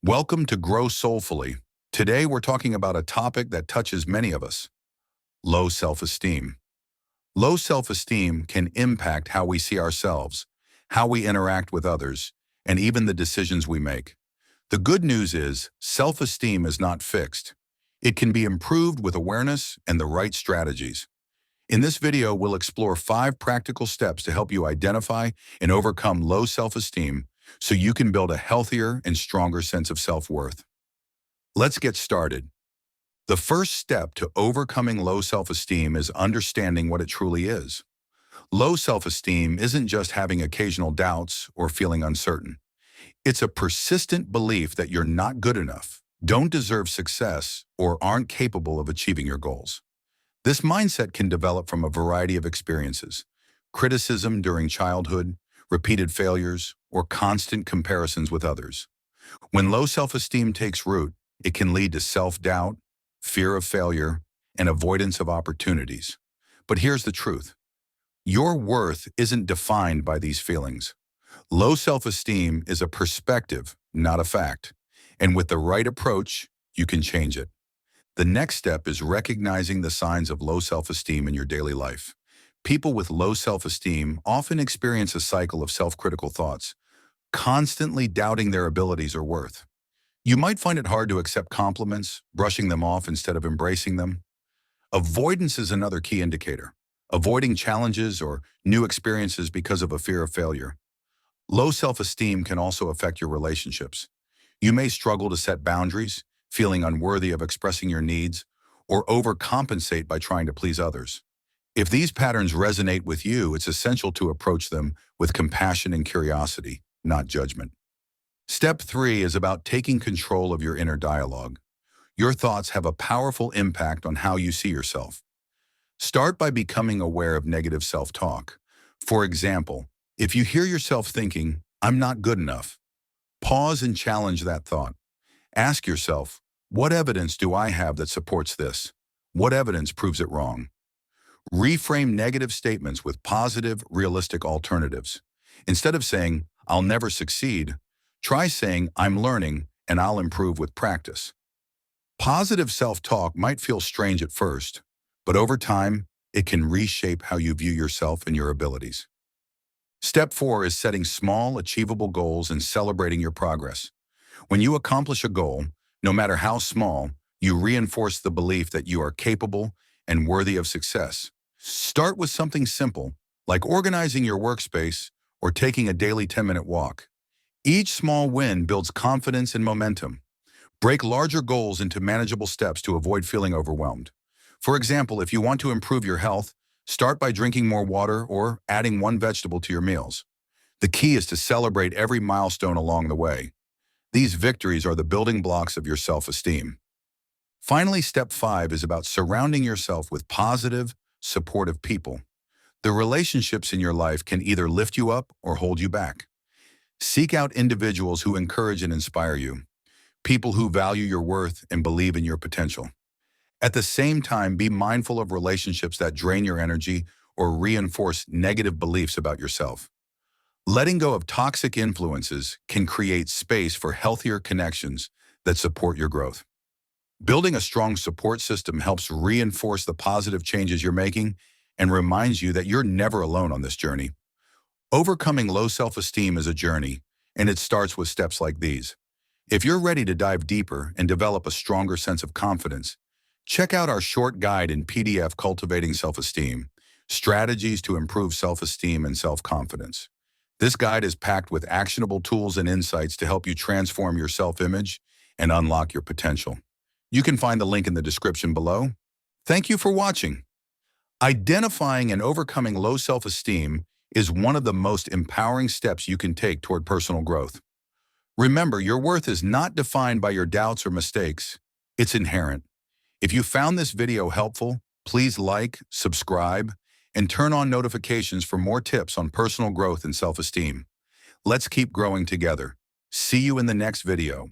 Welcome to Grow Soulfully. Today we're talking about a topic that touches many of us: low self-esteem. Low self-esteem can impact how we see ourselves, how we interact with others, and even the decisions we make. The good news is self-esteem is not fixed. It can be improved with awareness and the right strategies. In this video, we'll explore 5 practical steps to help you identify and overcome low self-esteem so you can build a healthier and stronger sense of self-worth. Let's get started. The first step to overcoming low self-esteem is understanding what it truly is. Low self-esteem isn't just having occasional doubts or feeling uncertain. It's a persistent belief that you're not good enough, don't deserve success, or aren't capable of achieving your goals. This mindset can develop from a variety of experiences: criticism during childhood, repeated failures, or constant comparisons with others. When low self-esteem takes root, it can lead to self-doubt, fear of failure, and avoidance of opportunities. But here's the truth: your worth isn't defined by these feelings. Low self-esteem is a perspective, not a fact. And with the right approach, you can change it. The next step is recognizing the signs of low self-esteem in your daily life. People with low self-esteem often experience a cycle of self-critical thoughts, constantly doubting their abilities or worth. You might find it hard to accept compliments, brushing them off instead of embracing them. Avoidance is another key indicator, avoiding challenges or new experiences because of a fear of failure. Low self-esteem can also affect your relationships. You may struggle to set boundaries, feeling unworthy of expressing your needs, or overcompensate by trying to please others. If these patterns resonate with you, it's essential to approach them with compassion and curiosity, not judgment. Step 3 is about taking control of your inner dialogue. Your thoughts have a powerful impact on how you see yourself. Start by becoming aware of negative self-talk. For example, if you hear yourself thinking, "I'm not good enough," pause and challenge that thought. Ask yourself, what evidence do I have that supports this? What evidence proves it wrong? Reframe negative statements with positive, realistic alternatives. Instead of saying, "I'll never succeed," try saying, "I'm learning and I'll improve with practice." Positive self-talk might feel strange at first, but over time, it can reshape how you view yourself and your abilities. Step 4 is setting small, achievable goals and celebrating your progress. When you accomplish a goal, no matter how small, you reinforce the belief that you are capable and worthy of success. Start with something simple, like organizing your workspace or taking a daily 10-minute walk. Each small win builds confidence and momentum. Break larger goals into manageable steps to avoid feeling overwhelmed. For example, if you want to improve your health, start by drinking more water or adding 1 vegetable to your meals. The key is to celebrate every milestone along the way. These victories are the building blocks of your self-esteem. Finally, step 5 is about surrounding yourself with positive, supportive people. The relationships in your life can either lift you up or hold you back. Seek out individuals who encourage and inspire you, people who value your worth and believe in your potential. At the same time, be mindful of relationships that drain your energy or reinforce negative beliefs about yourself. Letting go of toxic influences can create space for healthier connections that support your growth. Building a strong support system helps reinforce the positive changes you're making and reminds you that you're never alone on this journey. Overcoming low self-esteem is a journey, and it starts with steps like these. If you're ready to dive deeper and develop a stronger sense of confidence, check out our short guide in PDF, Cultivating Self-Esteem: Strategies to Improve Self-Esteem and Self-Confidence. This guide is packed with actionable tools and insights to help you transform your self-image and unlock your potential. You can find the link in the description below. Thank you for watching. Identifying and overcoming low self-esteem is one of the most empowering steps you can take toward personal growth. Remember, your worth is not defined by your doubts or mistakes. It's inherent. If you found this video helpful, please like, subscribe, and turn on notifications for more tips on personal growth and self-esteem. Let's keep growing together. See you in the next video.